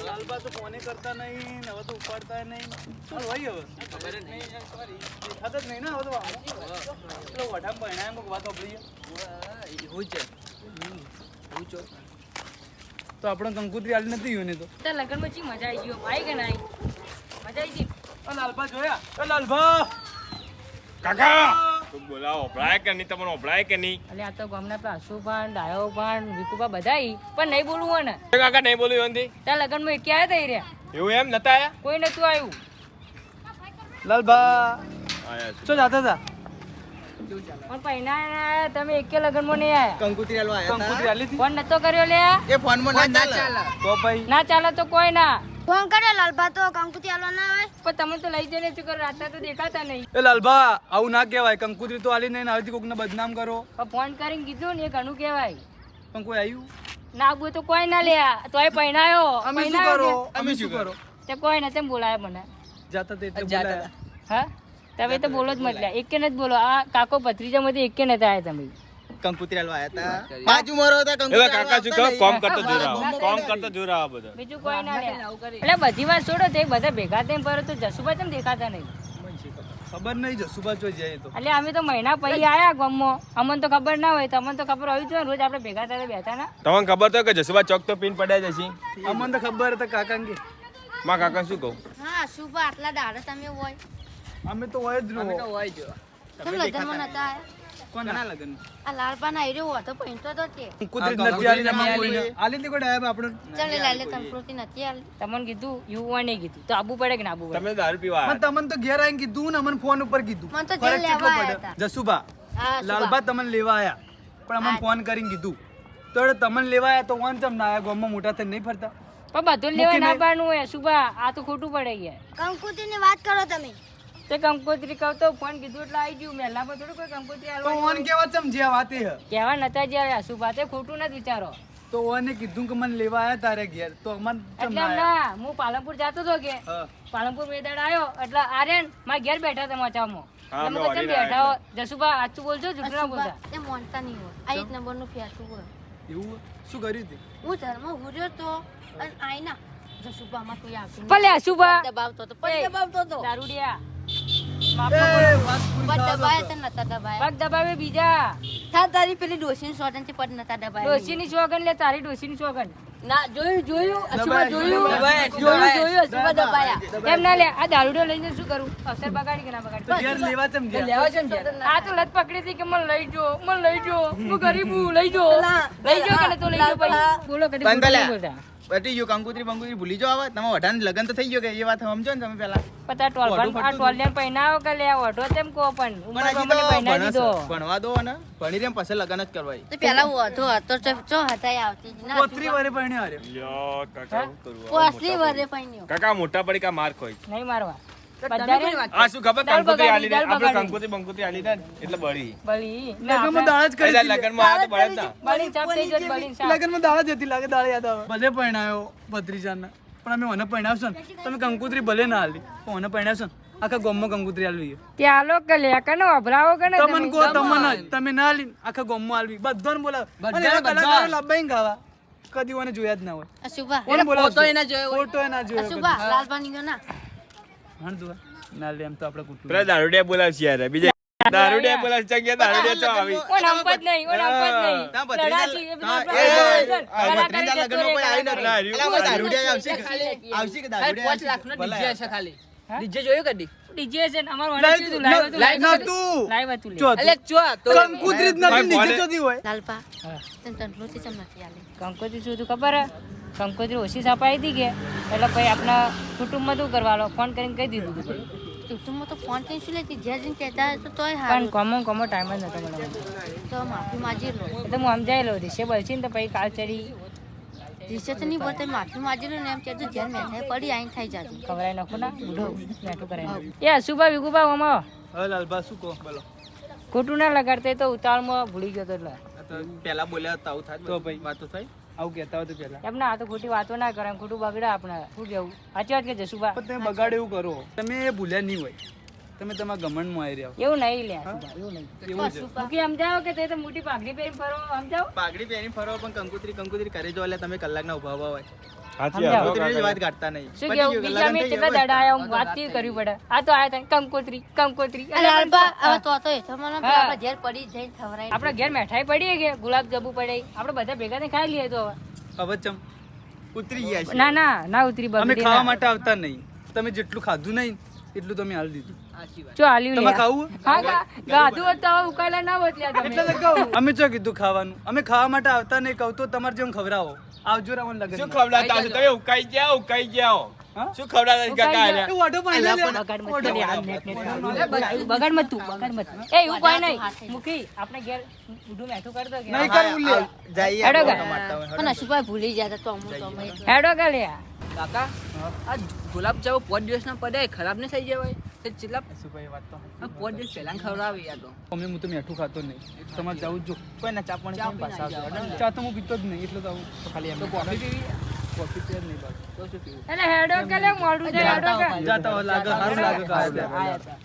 લાલબા તો ફોને કરતા નહીં, હવે તો ઉપાડતા નહીં. ચાલ ભાઈ હવે ખબર જ નહીં, સોરી દેખાતા જ નહીં ને હવે તો પેલો વઢામ ભણાય કોક વાત સાંભળીએ એવું છે એવું છો તો આપણો કંકુત્રી આલી નથી ગયો ને તો લગનમાં ચી મજા આવી ગયો ભાઈ કે નહીં મજા આવી ગઈ. લાલબા જોયા? લાલબા કાકા તું બોલાવો ઓભળાય કે નહીં? તમને ઓભળાય કે નહીં? એટલે આ તો ગામના પેલા અશુભાન ડાયોભાન વિકુભા બધાય પણ નહીં બોલવું હોય ને. કાકા નહીં બોલ્યું એમથી? ત્યાં લગનમાં એકે આવ્યા તા રહ્યા એવું એમ નતા આયા? કોઈ નતું આવ્યું. લાલબા આયા ચો જાતા હતા પણ પહેલા તમે એકે લગનમાં નહીં આવ્યા. કંકુત્રી આલવા આયા કંકુત્રી આલી હતી ફોન નતો કર્યો લે એ ફોન માં ના ચાલે તો ભાઈ ના ચાલે તો કોઈ ના ફોન કર્યો લાલબા તો કંકુતી આલવા ના આવે. પણ તમે તો લઈ જઈને શું કરો રાતના તો દેખાતા નહીં. એ લાલબા આવું ના કહેવાય. કંકુત્રી તો આલી નહીં ને આવીથી કોકને બદનામ કરો. પણ ફોન કરીને કીધું ને એ ઘણું કહેવાય. પણ કોઈ આવ્યું? ના આવું તો કોઈ ના લે તોય પહેણાયો અમે શું કરો? અમે શું કરો? તે કોઈ ને તેમ બોલાય મને જાતા તે એટલે બોલાયા. હા તમે તો બોલો જ મતલ્યા એકે નથી બોલો. આ કાકો ભત્રીજામાંથી એકે નથી આવ્યા તમે. કંકુત્રી આલવા આયા તા બાજુ મારો હતા એટલે કંકુત્રી કાકા શું કહો કોમ કરતો જોર આવો કોમ કરતો જોર આવો બધા બીજું કોઈ ના લે. એટલે બધી વાત છોડો તે બધા ભેગા થઈને ફરો તો જસુભાઈ તેમ દેખાતા નહીં. ખબર નહીં જસુબા જોઈ જાય તો એટલે અમે તો મહિના પછી આયા ગામમાં અમને તો ખબર ના હોય તમને તો ખબર હોય તો રોજ આપણે ભેગા થઈને બેઠા ના. તમને ખબર તો કે જસુબા ચોક તો પીન પડ્યા જશે? અમને તો ખબર હતા કાકા કે માં કાકા શું કહું? હા શુભા આટલા દાડા તમે હોય અમે તો હોય જ રહો. તમે લગનમાં નતા આયા. કોના લગન? આ લાલબા ના આવ્યો હતો પૈંતો તો તે કંકુત્રી નથી આલી ને આમાં કોઈને આલી ને કોઈ ડાયબ આપણે ચાલે લાલે કંકુતી નથી આલી. તમને કીધું યુવા નહીં કીધું તો આબુ પડે કે ના આબુ પડે? તમે દારૂ પીવા મને તમને તો ઘેર આવીને કીધું ને અમને ફોન ઉપર કીધું. મને તો ફરક જેલ કેટલો લેવા પડે? આયા હતા. જસુબા હા લાલબા તમને લેવા આયા પણ અમને ફોન કરીને કીધું તો એટલે તમને લેવા આયા તો વન ચમ ના આયા ગામમાં મોટા થઈને નહીં ફરતા. પણ બધું લેવા ના પાડનું હોય સુભા આ તો ખોટું પડે યાર. કંકુતી ની વાત કરો તમે. તે કંકોત્રી કહું તો ફોન કીધું એટલે આવી ગયું મેલા પર થોડું કોઈ કંકોત્રી તો આલવાની ઓન કેવા ચમ જે વાતે હે કહેવા નતા જ આવ્યા સુભા તે ખોટું નથી વિચારો. તો ઓને કીધું કે મને લેવા આયા તારે ઘેર તો અમને ચમ એટલે ના એમ આયા. ના હું પાલનપુર જતો હતો કે હા. પાલનપુર મેદાડ આવ્યો એટલે આર્યન મારા ઘેર બેઠા હતા મચામાં. હા, તમે અમે કેમ ઓડીને બેઠા હો જસુભા સાચું બોલજો જુઠ્ઠું ના બોલતા. તે મોનતા નહીં હોય. આ એક નંબર નું ફેરતું હોય. એવું શું કર્યું તે? હું ધર્મ હુર્યો તો અને આઈના જસુબામાં કોઈ આવતું ભલે સુભા દબાવતો તો પછી દબાવતો તો દારૂડિયા એ વાત પૂરી પદ થવા દો દબાયા તો. તો નતા દબાયા. પગ દબાવે બીજા થા તારી પેલી ડોશીની સોટન થી પદ નતા દબાયા. ડોશીની સોગન લે તારી ડોશીની સોગન ના જોયું દબાયા, જોયું અશુભા દબાયા. એમ ના લે આ દારૂડિયો લઈને શું કરું અવસર બગાડી કે ના તો બગાડી? ઘેર લેવા ચમ ગયા? આ તો લત પકડી હતી કે મને લઈ જો હું ગરીબ હું લઈ જો કે ને તો લઈ જો ભાઈ બોલો કદી પણ પેલા- બોલતા બટી ગયો કંકુત્રી બંકુત્રી ભૂલી જાવ હવે તમે વઢાન લગન તો થઈ ગયો કે એ વાત સમજો ને તમે પેલા પતા ટોલ આ ટોલિયન પહેનાવો કે લે ઓઢો તેમ કો પણ ઉંમર પ્રમાણે પહેનાવી દીધો. ભણવા દો ને ભણી રેમ પછી લગન જ કરવાય. તો પેલા હું હતો ચો હતા આવતી જ ના. પોતરી વારે પરણ્યો હાર્યો. યો કાકા શું કરવું? પોસલી વરે પૈણ્યો. કાકા મોટા પડી કા માર ખોઈ નહીં મારવા બધાને આ શું ખબર દાળ કંકુત્રી બગાડી, આલી ને દાળ આપણે બગાડી. કંકુત્રી બંકુત્રી આલી ને એટલે બળી બળી લગનમાં દાળ જ કરી એટલે હતી. લગનમાં આ તો બળે જ ના બળી ચાપ થઈ ગયો બળી ચાપ. લગનમાં દાળ જ હતી લાગે દાળ યાદ આવે. ભલે પરણાયો ભત્રીજાને પણ અમે મને પરણાવશો ને તમે કંકુત્રી ભલે ના આલી પણ મને પરણાવશો ને આખા ગામમાં કંકુત્રી આલવી. ત્યાં લો કે લે કનો અભરાવો કે ને તમને કહો તમને જ. તમે ના આલી આખા ગામમાં આલવી બધાને બોલાવે અને એવા કલાકારો લાવવાય ને ગાવા કદી ઓને જોયા જ ના હોય. અશુભા કોણ બોલાવે ફોટો એના જોયો અશુભા લાલબાની ગયો ના. હણ જોવા ના લે એમ તો આપણે કુટુંબ પેલા દારૂડિયા બોલાવશે યાર બીજા દારૂડિયા બોલાવશે ચંગ્યા દારૂડિયા તો આવી કોણ હંપત નહીં ના, ભત્રીજા- લડાશી, એ હા, બધા એ કલાકારી ભત્રીજા જતો લગનમાં કોઈ રહે, આવી નથી. કલાકારી. અલા, હવે દારૂડિયા આવશે કે દારૂડિયા આવશે કે? ડીજે છે ને અમારું વાળા શું હતું? લાઈવ હતું, લાઈવ હતું. નતું. લાઈવ હતું લે. ચો હતું. કંકુત્રી જ નથી નીચે ચોથી હોય. લાલબા તને તંટલોથી ચમ નથી આલી. કંકોત્રી શું હતું ખબર હે? કંકોત્રી ઓછી છપાઈ હતી કે એટલે પછી આપણા કુટુંબમાં શું કરવાનો ફોન કરીને કહી દીધું હતું પછી. કુટુંબમાં તો ફોન કઈ શું લેતી જ્યાં જઈને કહેતા હોય તો તોય પણ હારું. કોમો ટાઈમ જ નતો મળવાનો. તો માફી માજી લો. એટલે હું સમજાઈ લઉં દિશે બળશી ને તો પછી કાલ ચડી રીસે તો નહીં બોલતા માફી માજી લો ને એમ કહેજો જ્યાં મેઠાઈ પડી આઈને થઈ જાજો. ખવડાવી નાખું ના બુઢો નાટું કરાવી એ અશુભા વિગુભા ઓમાં હવે લાલબા શું કહો બોલો. ખોટું ના લગાડતા એ તો ઉતાવળમાં ભૂલી ગયો તો એટલે આ તો પેલા બોલ્યા હતા આવું થાય તો ભાઈ. વાતો થઈ આવું કહેતા હોય તો પેલા એમ ના આ તો ખોટી વાતો ના કરે ખોટું બગડે આપણે શું કેવું સાચી વાત કે જશુભા પણ તમે બગાડ એવું કરો તમે એ ભૂલ્યા નહીં હોય તમે તમારા ગમણમાં આવી રહ્યા એવું નહીં લે એવું નહીં એવું છે મૂકી સમજાવો કે તે તો મોટી પાઘડી પહેરીને ફરો સમજાવો પાઘડી પહેરીને ફરો પણ કંકુતરી કરે જો એટલે તમે કલાકના ઉભા ઉભા હોય સાચી સમજાવો. વાત. કંકુતરીની જ વાત કાઢતા નહીં શું પતી કેવું ગયું, બીજા લગન મેં થઈ કેટલા ગયા, દાડા આયા હું વાત કેવી કરવી પડે આ તો આયા હતા કંકોત્રી અને લાલબા હવે તો એ તો મને હા. આપણે ઘેર પડી જઈને ખવરાય આપણે ઘેર મેઠાઈ પડી કે ગુલાબ જાંબુ પડે આપણે બધા ભેગા થઈને ખાઈ લઈએ તો હવે હવે ચમ ઉતરી ગયા છે ના ઉતરી અમે બગડી ખાવા ના. માટે આવતા નહીં તમે જેટલું ખાધું નહીં એટલું તમે હાલ દીધું ચો આલ્યું લે તમે ખાવું ગાધું હોત તો હવે ઉકાળા ના હોત લ્યા તમે એટલે તો કહું અમે ચો કીધું ખાવાનું અમે ખાવા માટે આવતા નહીં કહું તો તમારે જેમ ખવડાવો આવજો રાવણ લગન શું ખવડાવતા હશો તમે? ઉકાઈ જાઓ હા? શું ખવડાવતા હશો કાકા ઉકાઈ આને? એ વાઢો પણ લઈ લે. બગાડ મત કર યાર, નેટ બગાડ મત એ એવું કોઈ નહીં મૂકી આપણે ઘેર ઊંધું મેઠું કરી દો કે નહીં કરવું લે જઈએ હેડો આપણે ગા. મારતા હોય. પણ અશુભાઈ ભૂલી ગયા હતા તો અમુક તમે હેડો કે લ્યા કાકા આ ગુલાબ જાંબુ 5 દિવસના પડ્યા એ ખરાબ નહીં થઈ જવાય તે કેટલા શું ભાઈ વાત તો 5 દિવસ પહેલા ખવડાવી યાર તો અમે હું તો મીઠું ખાતો નહીં તમારે જવું જ જો કોઈના ચા પાણી ચા પીને પાછા પીને આવજો. જાઓ. ચા તો હું પીતો જ નહીં એટલે તો આવું તો ખાલી તો એમ કોફી પીવી કોફી પીએ જ નહીં બાકી. તો શું પીવું એટલે હેડો કે લે મોડું છે હેડો કે જાતા હોય લાગે સારું લાગે આયા ખાવા હતા.